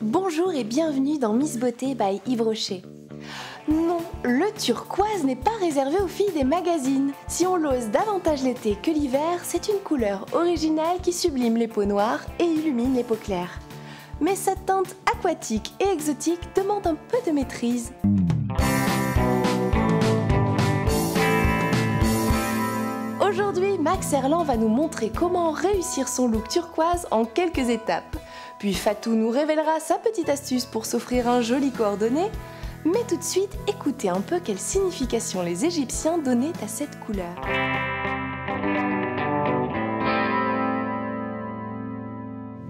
Bonjour et bienvenue dans Miss Beauté by Yves Rocher. Non, le turquoise n'est pas réservé aux filles des magazines. Si on l'ose davantage l'été que l'hiver, c'est une couleur originale qui sublime les peaux noires et illumine les peaux claires. Mais cette teinte aquatique et exotique demande un peu de maîtrise. Aujourd'hui, Max Herland va nous montrer comment réussir son look turquoise en quelques étapes. Puis Fatou nous révélera sa petite astuce pour s'offrir un joli coordonné. Mais tout de suite, écoutez un peu quelle signification les Égyptiens donnaient à cette couleur.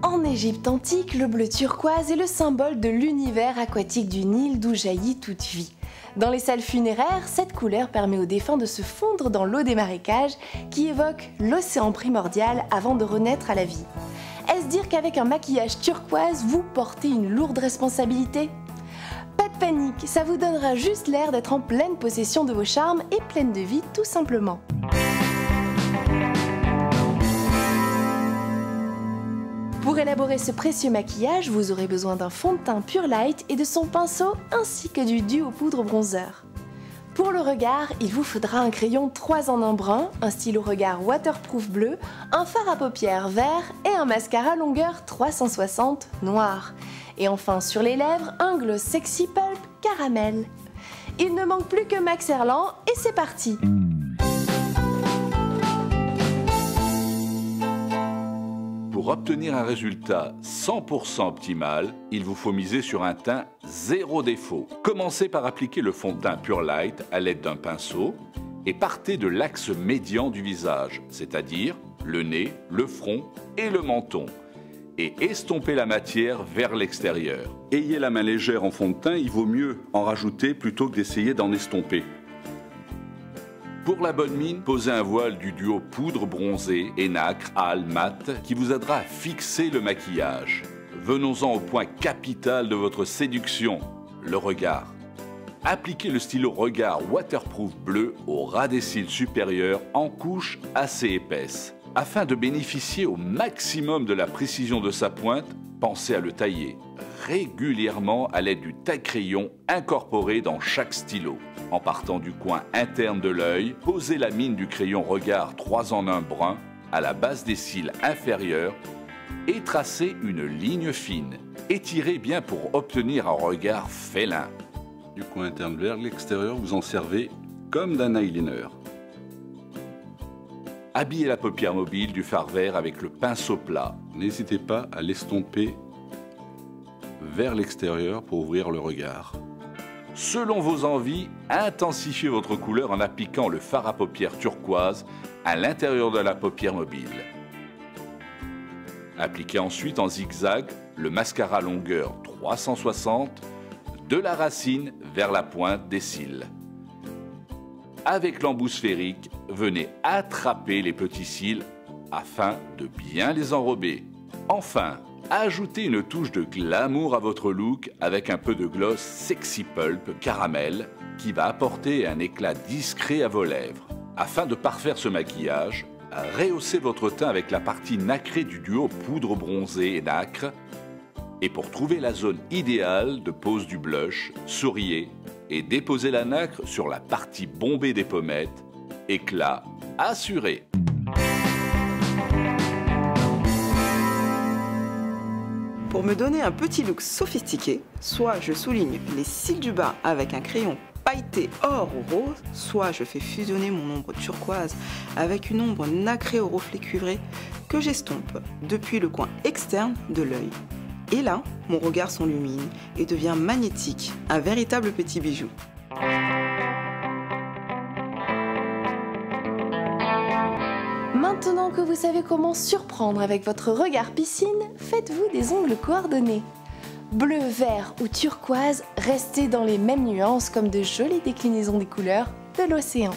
En Égypte antique, le bleu turquoise est le symbole de l'univers aquatique du Nil d'où jaillit toute vie. Dans les salles funéraires, cette couleur permet aux défunts de se fondre dans l'eau des marécages qui évoque l'océan primordial avant de renaître à la vie. Est-ce dire qu'avec un maquillage turquoise, vous portez une lourde responsabilité ? Pas de panique, ça vous donnera juste l'air d'être en pleine possession de vos charmes et pleine de vie tout simplement. Pour élaborer ce précieux maquillage, vous aurez besoin d'un fond de teint Pure Light et de son pinceau ainsi que du duo poudre bronzer. Pour le regard, il vous faudra un crayon 3 en 1 brun, un stylo regard waterproof bleu, un fard à paupières vert et un mascara longueur 360 noir. Et enfin sur les lèvres, un gloss sexy pulp caramel. Il ne manque plus que Max Herland et c'est parti! Pour obtenir un résultat 100% optimal, il vous faut miser sur un teint zéro défaut. Commencez par appliquer le fond de teint Pure Light à l'aide d'un pinceau et partez de l'axe médian du visage, c'est-à-dire le nez, le front et le menton. Et estompez la matière vers l'extérieur. Ayez la main légère en fond de teint, il vaut mieux en rajouter plutôt que d'essayer d'en estomper. Pour la bonne mine, posez un voile du duo poudre bronzée et nacre Al mat qui vous aidera à fixer le maquillage. Venons-en au point capital de votre séduction, le regard. Appliquez le stylo regard waterproof bleu au ras des cils supérieurs en couche assez épaisse. Afin de bénéficier au maximum de la précision de sa pointe, pensez à le tailler régulièrement à l'aide du taille-crayon incorporé dans chaque stylo. En partant du coin interne de l'œil, posez la mine du crayon regard 3 en 1 brun à la base des cils inférieurs et tracez une ligne fine. Étirez bien pour obtenir un regard félin. Du coin interne vers l'extérieur, vous en servez comme d'un eyeliner. Habillez la paupière mobile du fard vert avec le pinceau plat. N'hésitez pas à l'estomper vers l'extérieur pour ouvrir le regard. Selon vos envies, intensifiez votre couleur en appliquant le fard à paupières turquoise à l'intérieur de la paupière mobile. Appliquez ensuite en zigzag le mascara longueur 360 de la racine vers la pointe des cils. Avec l'embout sphérique, venez attraper les petits cils afin de bien les enrober. Enfin, ajoutez une touche de glamour à votre look avec un peu de gloss sexy pulp caramel qui va apporter un éclat discret à vos lèvres. Afin de parfaire ce maquillage, rehaussez votre teint avec la partie nacrée du duo poudre bronzée et nacre. Et pour trouver la zone idéale de pose du blush, souriez et déposez la nacre sur la partie bombée des pommettes. Éclat assuré. Pour me donner un petit look sophistiqué, soit je souligne les cils du bas avec un crayon pailleté or ou rose, soit je fais fusionner mon ombre turquoise avec une ombre nacrée au reflet cuivré que j'estompe depuis le coin externe de l'œil. Et là, mon regard s'enlumine et devient magnétique, un véritable petit bijou. Maintenant que vous savez comment surprendre avec votre regard piscine, faites-vous des ongles coordonnés. Bleu, vert ou turquoise, restez dans les mêmes nuances comme de jolies déclinaisons des couleurs de l'océan.